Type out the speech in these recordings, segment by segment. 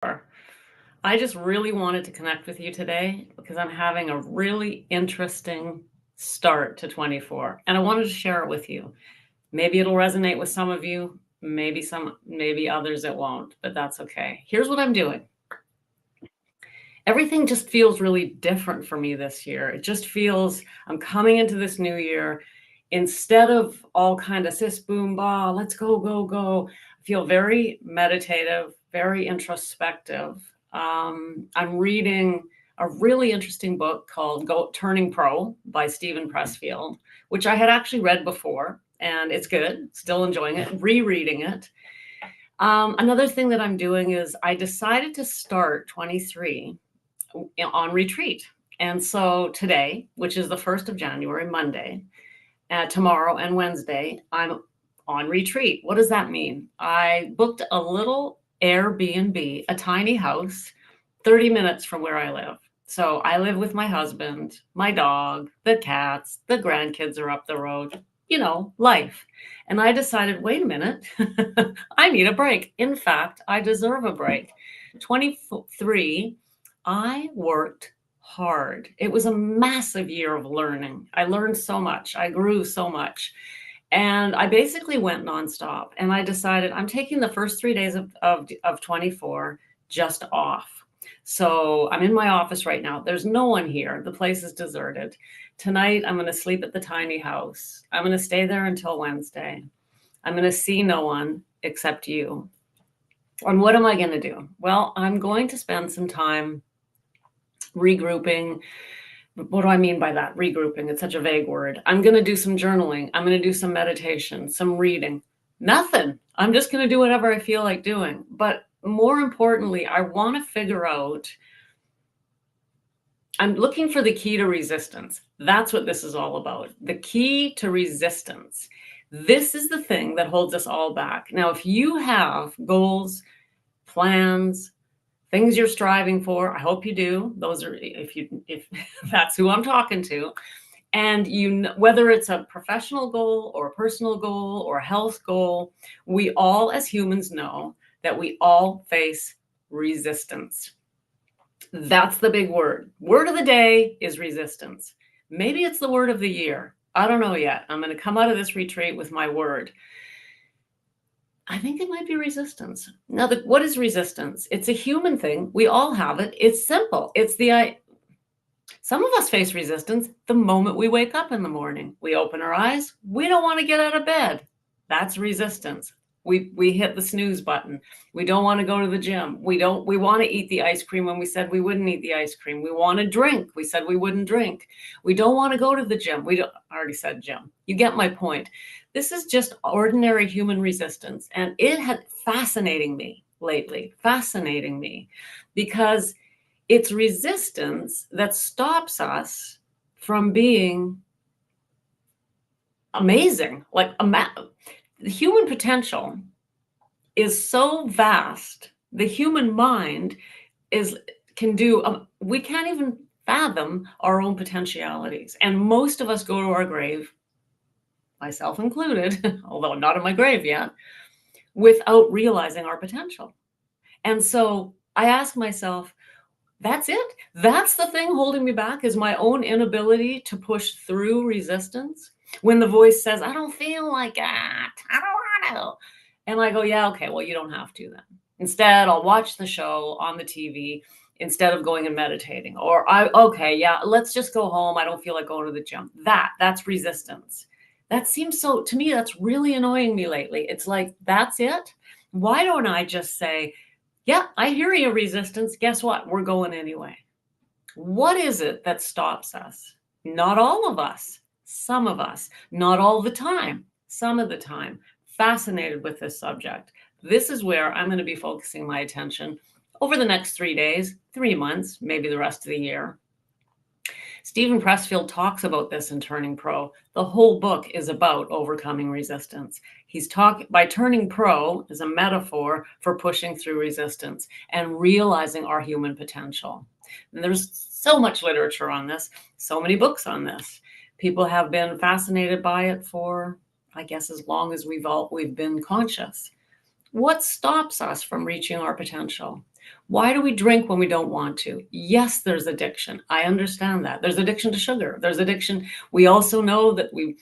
I just really wanted to connect with you today because I'm having a really interesting start to 24 and I wanted to share it with you. Maybe it'll resonate with some of you, maybe others it won't, but that's okay. Here's what I'm doing. Everything just feels really different for me this year. It just feels I'm coming into this new year instead of all kind of sis boom ba, let's go go go. I feel very meditative, very introspective. I'm reading a really interesting book called Go Turning Pro by Stephen Pressfield, which I had actually read before, and it's good. Still enjoying it, rereading it. Another thing that I'm doing is I decided to start 23 on retreat. And so today, which is the 1st of January, Monday, tomorrow and Wednesday, I'm on retreat. What does that mean? I booked a little Airbnb, a tiny house, 30 minutes from where I live. So I live with my husband, my dog, the cats, the grandkids are up the road, life. And I decided, wait a minute, I need a break. In fact, I deserve a break. 23, I worked hard. It was a massive year of learning. I learned so much. I grew so much. And I basically went nonstop. And I decided I'm taking the first 3 days of 24 just off. So I'm in my office right now. There's no one here. The place is deserted. Tonight, I'm going to sleep at the tiny house. I'm going to stay there until Wednesday. I'm going to see no one except you. And what am I going to do? Well, I'm going to spend some time regrouping. What do I mean by that? Regrouping. It's such a vague word. I'm going to do some journaling. I'm going to do some meditation, some reading. Nothing. I'm just going to do whatever I feel like doing. But more importantly, I want to figure out, I'm looking for the key to resistance. That's what this is all about. The key to resistance. This is the thing that holds us all back. Now, if you have goals, plans, things you're striving for, I hope you do. Those are, if that's who I'm talking to. And whether it's a professional goal or a personal goal or a health goal, we all as humans know that we all face resistance. That's the big word. Word of the day is resistance. Maybe it's the word of the year. I don't know yet. I'm going to come out of this retreat with my word. I think it might be resistance. Now, what is resistance? It's a human thing. We all have it. It's simple. Some of us face resistance the moment we wake up in the morning. We open our eyes. We don't want to get out of bed. That's resistance. We hit the snooze button. We don't want to go to the gym. We want to eat the ice cream when we said we wouldn't eat the ice cream. We want to drink. We said we wouldn't drink. We don't want to go to the gym. I already said gym. You get my point. This is just ordinary human resistance. And it had fascinating me lately, because it's resistance that stops us from being amazing. The human potential is so vast. The human mind we can't even fathom our own potentialities. And most of us go to our grave, myself included, although I'm not in my grave yet, without realizing our potential. And so I ask myself, that's it? That's the thing holding me back, is my own inability to push through resistance. When the voice says, I don't feel like that, I don't want to. And I go, yeah, okay, well, you don't have to then. Instead, I'll watch the show on the TV instead of going and meditating. Or let's just go home. I don't feel like going to the gym. That's resistance. That seems to me, that's really annoying me lately. It's like, that's it? Why don't I just say, yeah, I hear your resistance. Guess what? We're going anyway. What is it that stops us? Not all of us. Some of us. Not all the time. Some of the time. Fascinated with this subject. This is where I'm going to be focusing my attention over the next 3 days, 3 months, maybe the rest of the year. Stephen Pressfield talks about this in Turning Pro. The whole book is about overcoming resistance. By turning pro is a metaphor for pushing through resistance and realizing our human potential. And there's so much literature on this, so many books on this. People have been fascinated by it for, I guess, as long as we've been conscious. What stops us from reaching our potential? Why do we drink when we don't want to? Yes, there's addiction. I understand that. There's addiction to sugar. There's addiction. We also know that we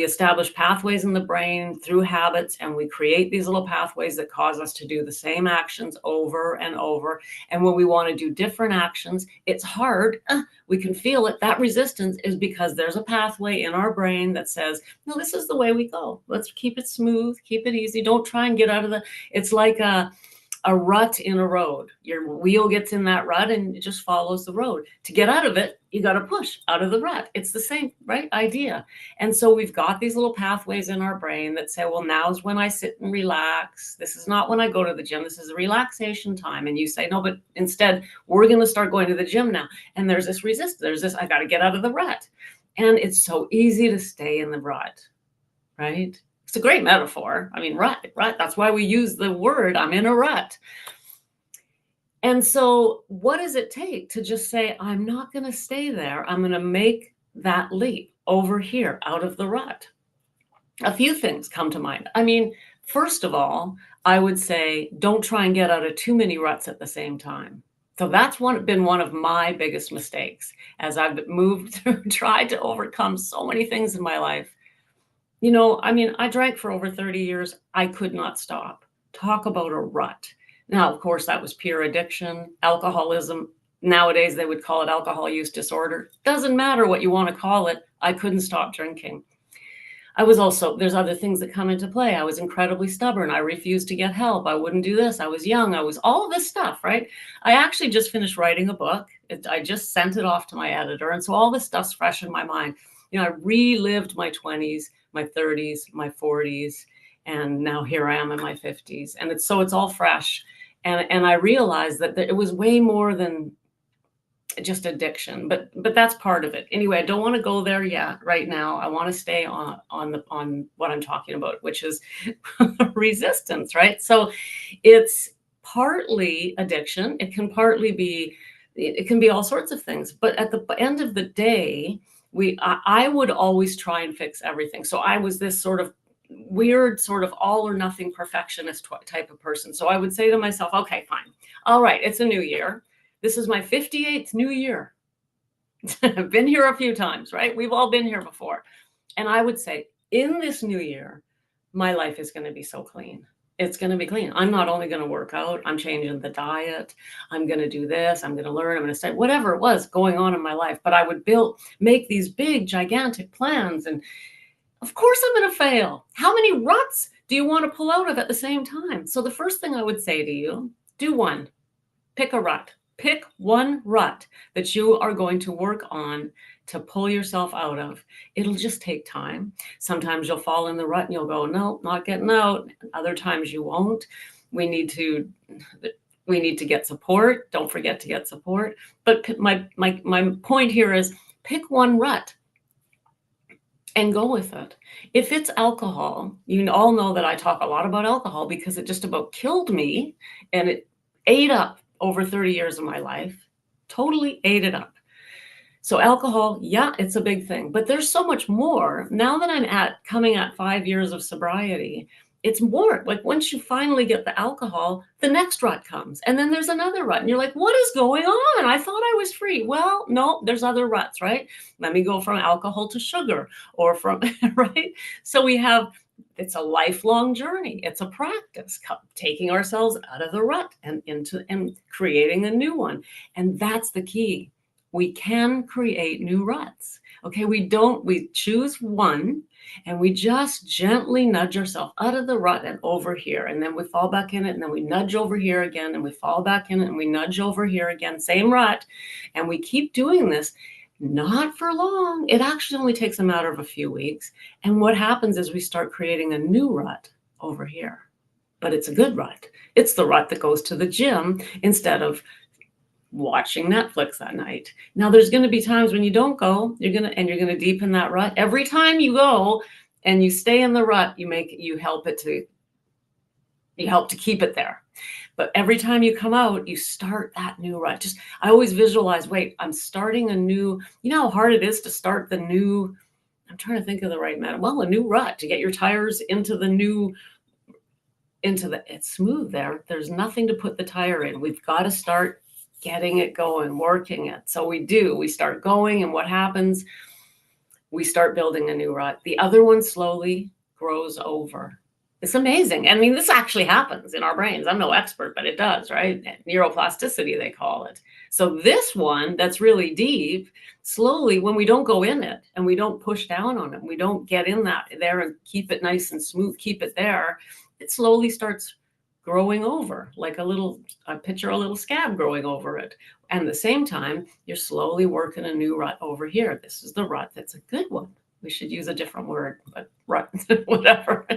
establish pathways in the brain through habits, and we create these little pathways that cause us to do the same actions over and over. And when we want to do different actions, it's hard. We can feel it. That resistance is because there's a pathway in our brain that says, no, this is the way we go. Let's keep it smooth, keep it easy. Don't try and get out of it's like a rut in a road. Your wheel gets in that rut and it just follows the road. To get out of it, you got to push out of the rut. It's the same, right, idea. And so we've got these little pathways in our brain that say, well, now's when I sit and relax. This is not when I go to the gym. This is a relaxation time. And you say, no, but instead we're going to start going to the gym now. And there's this resistance. There's this, I got to get out of the rut. And it's so easy to stay in the rut, right? It's a great metaphor. I mean, rut. That's why we use the word, I'm in a rut. And so what does it take to just say, I'm not going to stay there. I'm going to make that leap over here out of the rut? A few things come to mind. I mean, first of all, I would say, don't try and get out of too many ruts at the same time. So that's been one of my biggest mistakes as I've moved through, tried to overcome so many things in my life. You know, I mean, I drank for over 30 years. I could not stop. Talk about a rut. Now, of course, that was pure addiction, alcoholism. Nowadays, they would call it alcohol use disorder. Doesn't matter what you want to call it. I couldn't stop drinking. There's other things that come into play. I was incredibly stubborn. I refused to get help. I wouldn't do this. I was young. I was all of this stuff, right? I actually just finished writing a book. I just sent it off to my editor. And so all this stuff's fresh in my mind. You know, I relived my 20s, my 30s, my 40s, and now here I am in my 50s. And it's all fresh. And I realized that it was way more than just addiction, but that's part of it. Anyway, I don't want to go there yet right now. I want to stay on what I'm talking about, which is resistance, right? So it's partly addiction. It can be all sorts of things. But at the end of the day, I would always try and fix everything. So I was this sort of weird, sort of all or nothing perfectionist type of person. So I would say to myself, okay, fine. All right, it's a new year. This is my 58th new year. I've been here a few times, right? We've all been here before. And I would say, in this new year, my life is going to be so clean. It's going to be clean. I'm not only going to work out, I'm changing the diet. I'm going to do this. I'm going to learn. I'm going to study, whatever it was going on in my life. But I would make these big, gigantic plans. And of course, I'm going to fail. How many ruts do you want to pull out of at the same time? So the first thing I would say to you, do one. Pick a rut. Pick one rut that you are going to work on to pull yourself out of. It'll just take time. Sometimes you'll fall in the rut and you'll go, no, not getting out. Other times you won't. We need to get support. Don't forget to get support. But my point here is pick one rut and go with it. If it's alcohol, you all know that I talk a lot about alcohol because it just about killed me and it ate up over 30 years of my life, totally ate it up. So alcohol, yeah, it's a big thing, but there's so much more. Now that I'm coming at 5 years of sobriety, it's more like once you finally get the alcohol, the next rut comes and then there's another rut and you're like, what is going on? I thought I was free. Well, no, there's other ruts, right? Let me go from alcohol to sugar or from, right? So it's a lifelong journey. It's a practice, taking ourselves out of the rut and creating a new one. And that's the key. We can create new ruts. Okay, we choose one and we just gently nudge ourselves out of the rut and over here. And then we fall back in it and then we nudge over here again and we fall back in it and we nudge over here again, same rut. And we keep doing this. Not for long. It actually only takes a matter of a few weeks. And what happens is we start creating a new rut over here. But it's a good rut. It's the rut that goes to the gym instead of watching Netflix that night. Now, there's going to be times when you don't go, you're going to deepen that rut. Every time you go and you stay in the rut, you help to keep it there. But every time you come out, you start that new rut. I always visualize, wait, I'm starting a new, you know how hard it is to start the new, I'm trying to think of the right metaphor. Well, a new rut, to get your tires into the new it's smooth there. There's nothing to put the tire in. We've got to start getting it going, working it. So we start going, and what happens? We start building a new rut. The other one slowly grows over. It's amazing. I mean, this actually happens in our brains. I'm no expert, but it does, right? Neuroplasticity, they call it. So this one that's really deep, slowly, when we don't go in it and we don't push down on it, we don't get in that there and keep it nice and smooth, keep it there, it slowly starts growing over, like I picture a little scab growing over it. And at the same time, you're slowly working a new rut over here. This is the rut that's a good one. We should use a different word, but rut, whatever.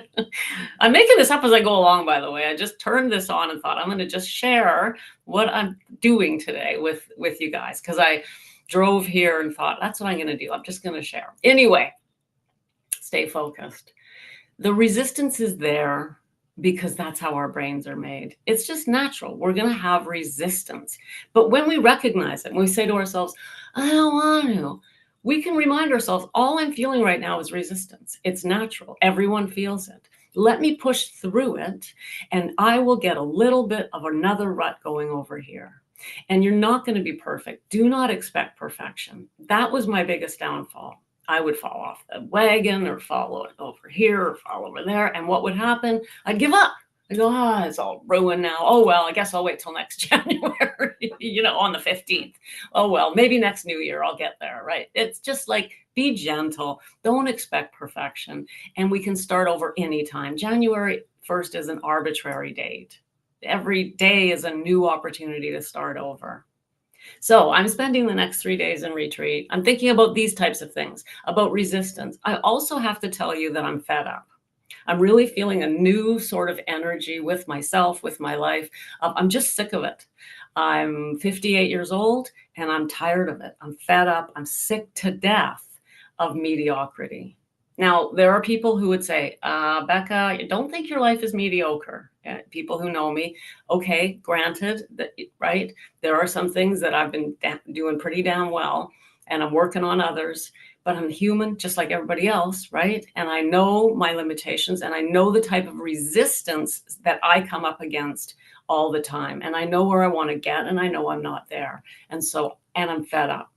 I'm making this up as I go along, by the way. I just turned this on and thought I'm going to just share what I'm doing today with you guys, because I drove here and thought, that's what I'm going to do. I'm just going to share. Anyway, stay focused. The resistance is there because that's how our brains are made. It's just natural. We're going to have resistance. But when we recognize it, when we say to ourselves, I don't want to, we can remind ourselves, all I'm feeling right now is resistance. It's natural. Everyone feels it. Let me push through it, and I will get a little bit of another rut going over here. And you're not going to be perfect. Do not expect perfection. That was my biggest downfall. I would fall off the wagon or fall over here or fall over there. And what would happen? I'd give up. I go, it's all ruined now. Oh, well, I guess I'll wait till next January, on the 15th. Oh, well, maybe next New Year I'll get there, right? It's just like, be gentle. Don't expect perfection. And we can start over anytime. January 1st is an arbitrary date. Every day is a new opportunity to start over. So I'm spending the next 3 days in retreat. I'm thinking about these types of things, about resistance. I also have to tell you that I'm fed up. I'm really feeling a new sort of energy with myself, with my life. I'm just sick of it. I'm 58 years old and I'm tired of it. I'm fed up. I'm sick to death of mediocrity. Now, there are people who would say, Becca, you don't think your life is mediocre. People who know me, okay, granted, that, right? There are some things that I've been doing pretty damn well, and I'm working on others, but I'm human just like everybody else, right? And I know my limitations, and I know the type of resistance that I come up against all the time. And I know where I want to get, and I know I'm not there. And I'm fed up.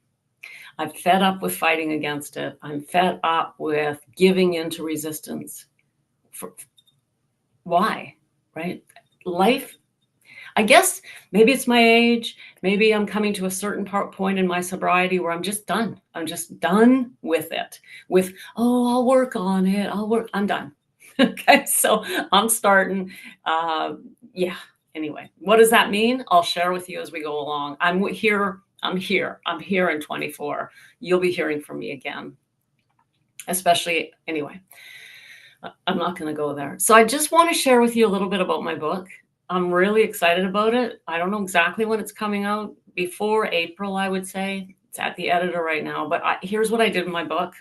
I'm fed up with fighting against it. I'm fed up with giving into resistance. Why? Right? Life, I guess maybe it's my age. Maybe I'm coming to a certain point in my sobriety where I'm just done. I'm just done with it. I'll work on it. I'm done. Okay. So I'm starting. Anyway, what does that mean? I'll share with you as we go along. I'm here in 24. You'll be hearing from me again, anyway. I'm not going to go there. So I just want to share with you a little bit about my book. I'm really excited about it. I don't know exactly when it's coming out. Before April, I would say. It's at the editor right now. But here's what I did in my book.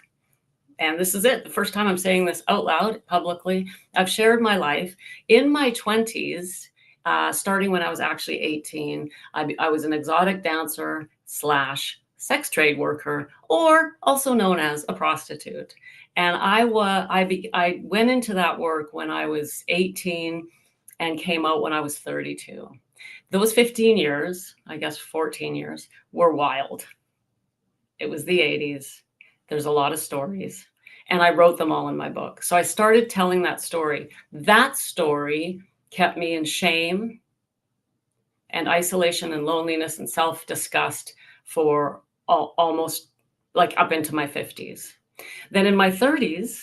And this is it. The first time I'm saying this out loud publicly. I've shared my life. In my 20s, starting when I was actually 18, I was an exotic dancer / sex trade worker, or also known as a prostitute. And I went into that work when I was 18 and came out when I was 32. Those 15 years, I guess 14 years, were wild. It was the 80s. There's a lot of stories, and I wrote them all in my book. So I started telling that story. That story kept me in shame and isolation and loneliness and self-disgust for almost like up into my 50s. Then in my 30s,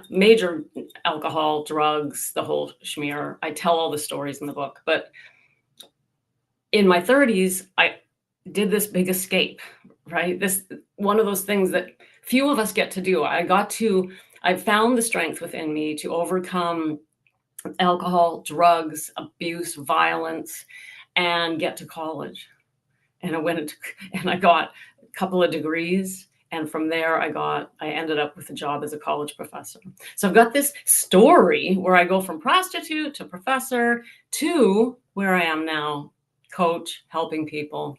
major alcohol, drugs, the whole schmear. I tell all the stories in the book. But in my 30s, I did this big escape, right? This one of those things that few of us get to do. I found the strength within me to overcome alcohol, drugs, abuse, violence, and get to college. And I got a couple of degrees. And from there, I ended up with a job as a college professor. So I've got this story where I go from prostitute to professor to where I am now, coach, helping people.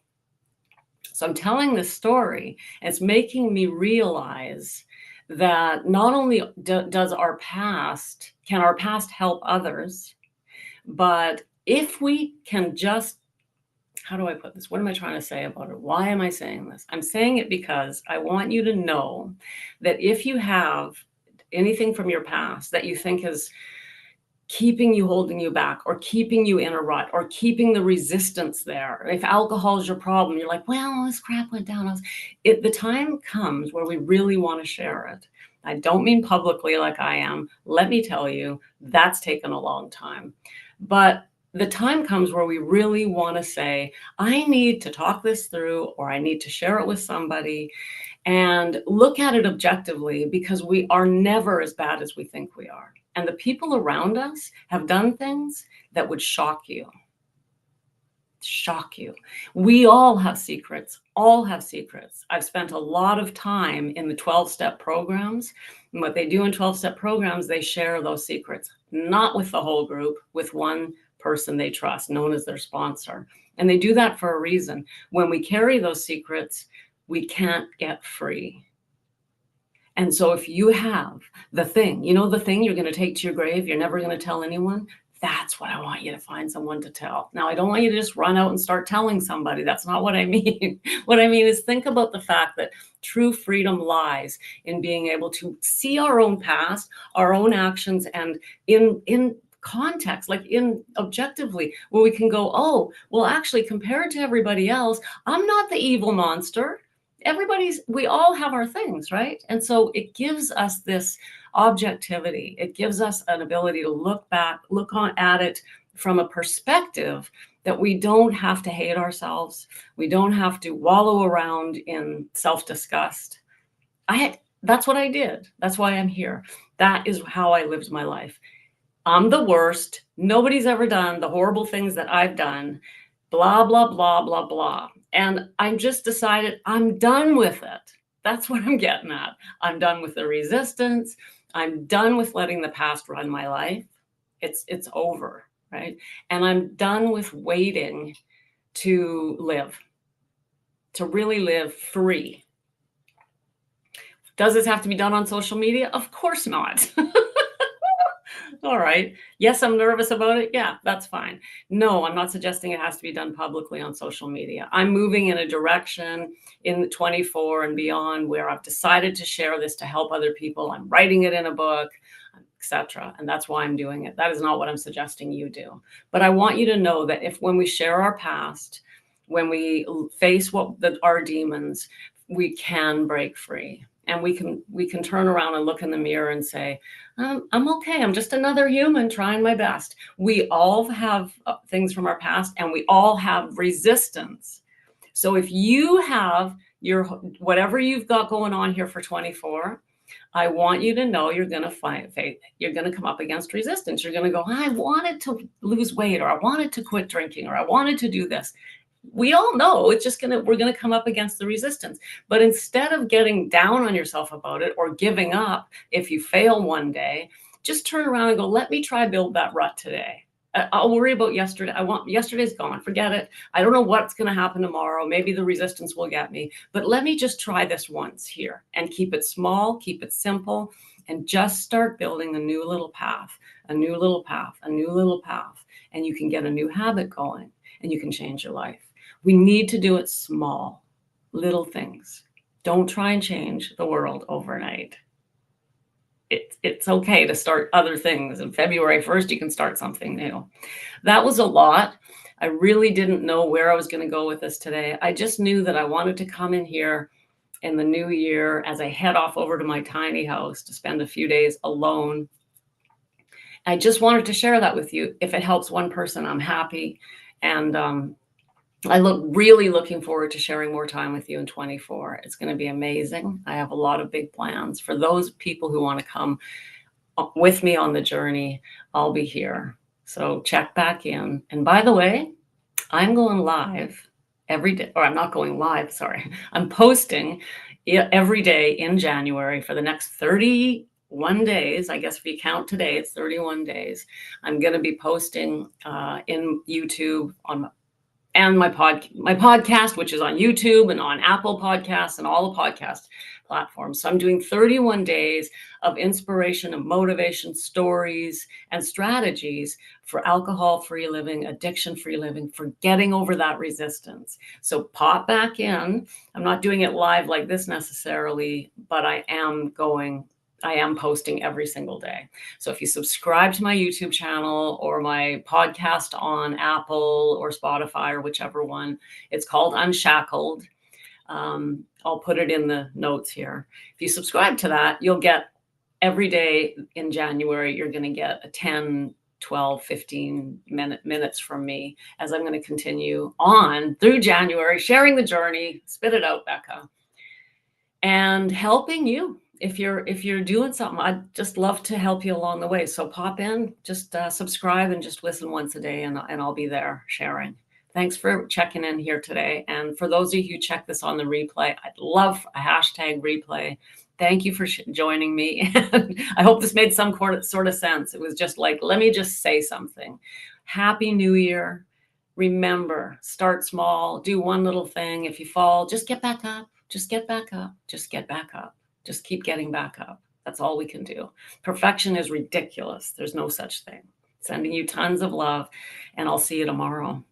So I'm telling this story, and it's making me realize that not only does can our past help others, but if we can just, how do I put this? What am I trying to say about it? Why am I saying this? I'm saying it because I want you to know that if you have anything from your past that you think is keeping you, holding you back, or keeping you in a rut, or keeping the resistance there. If alcohol is your problem, you're like, well, this crap went down. The time comes where we really want to share it. I don't mean publicly like I am. Let me tell you, that's taken a long time. But the time comes where we really want to say, I need to talk this through, or I need to share it with somebody and look at it objectively, because we are never as bad as we think we are. And the people around us have done things that would shock you. Shock you. We all have secrets, all have secrets. I've spent a lot of time in the 12-step programs. And what they do in 12-step programs, they share those secrets, not with the whole group, with one person they trust, known as their sponsor. And they do that for a reason. When we carry those secrets, we can't get free. And so if you have the thing, the thing you're going to take to your grave, you're never going to tell anyone, that's what I want you to find someone to tell. Now, I don't want you to just run out and start telling somebody. That's not what I mean. What I mean is, think about the fact that true freedom lies in being able to see our own past, our own actions, and in context, like in objectively, where we can go, oh, well, actually, compared to everybody else, I'm not the evil monster. We all have our things, right? And so it gives us this objectivity. It gives us an ability to look at it from a perspective that we don't have to hate ourselves. We don't have to wallow around in self-disgust. That's what I did. That's why I'm here. That is how I lived my life. I'm the worst. Nobody's ever done the horrible things that I've done. Blah, blah, blah, blah, blah. And I'm just decided I'm done with it. That's what I'm getting at. I'm done with the resistance. I'm done with letting the past run my life. It's over, right? And I'm done with waiting to live, to really live free. Does this have to be done on social media? Of course not. All right. Yes, I'm nervous about it. Yeah, that's fine. No, I'm not suggesting it has to be done publicly on social media. I'm moving in a direction in 24 and beyond where I've decided to share this to help other people. I'm writing it in a book, etc. And that's why I'm doing it. That is not what I'm suggesting you do. But I want you to know that when we share our past, when we face our demons, we can break free. And we can turn around and look in the mirror and say, I'm okay. I'm just another human trying my best. We all have things from our past, and we all have resistance. So if you have whatever you've got going on here for 24, I want you to know you're going to find faith. You're going to come up against resistance. You're going to go, I wanted to lose weight, or I wanted to quit drinking, or I wanted to do this. We all know we're going to come up against the resistance. But instead of getting down on yourself about it or giving up if you fail one day, just turn around and go, let me try build that rut today. I'll worry about yesterday. Yesterday's gone. Forget it. I don't know what's going to happen tomorrow. Maybe the resistance will get me, but let me just try this once here and keep it small, keep it simple, and just start building a new little path, a new little path, a new little path. And you can get a new habit going, and you can change your life. We need to do it small, little things. Don't try and change the world overnight. It's okay to start other things. And February 1st, you can start something new. That was a lot. I really didn't know where I was going to go with this today. I just knew that I wanted to come in here in the new year as I head off over to my tiny house to spend a few days alone. I just wanted to share that with you. If it helps one person, I'm happy. And really looking forward to sharing more time with you in 24. It's going to be amazing. I have a lot of big plans. For those people who want to come with me on the journey, I'll be here. So check back in. And by the way, I'm going live every day, or I'm not going live, sorry. I'm posting every day in January for the next 31 days. I guess if you count today, it's 31 days. I'm going to be posting in YouTube and my podcast, which is on YouTube and on Apple Podcasts and all the podcast platforms. So I'm doing 31 days of inspiration and motivation stories and strategies for alcohol-free living, addiction-free living, for getting over that resistance. So pop back in. I'm not doing it live like this necessarily, but I am posting every single day. So if you subscribe to my YouTube channel or my podcast on Apple or Spotify or whichever one, it's called Unshackled. I'll put it in the notes here. If you subscribe to that, you'll get every day in January, you're going to get a 10, 12, 15 minutes from me as I'm going to continue on through January, sharing the journey, spit it out, Becca, and helping you. If you're doing something, I'd just love to help you along the way. So pop in, just subscribe and just listen once a day, and I'll be there sharing. Thanks for checking in here today. And for those of you who check this on the replay, I'd love a hashtag replay. Thank you for joining me. And I hope this made some sort of sense. It was just like, let me just say something. Happy New Year. Remember, start small, do one little thing. If you fall, just get back up. Just get back up. Just get back up. Just keep getting back up. That's all we can do. Perfection is ridiculous. There's no such thing. Sending you tons of love, and I'll see you tomorrow.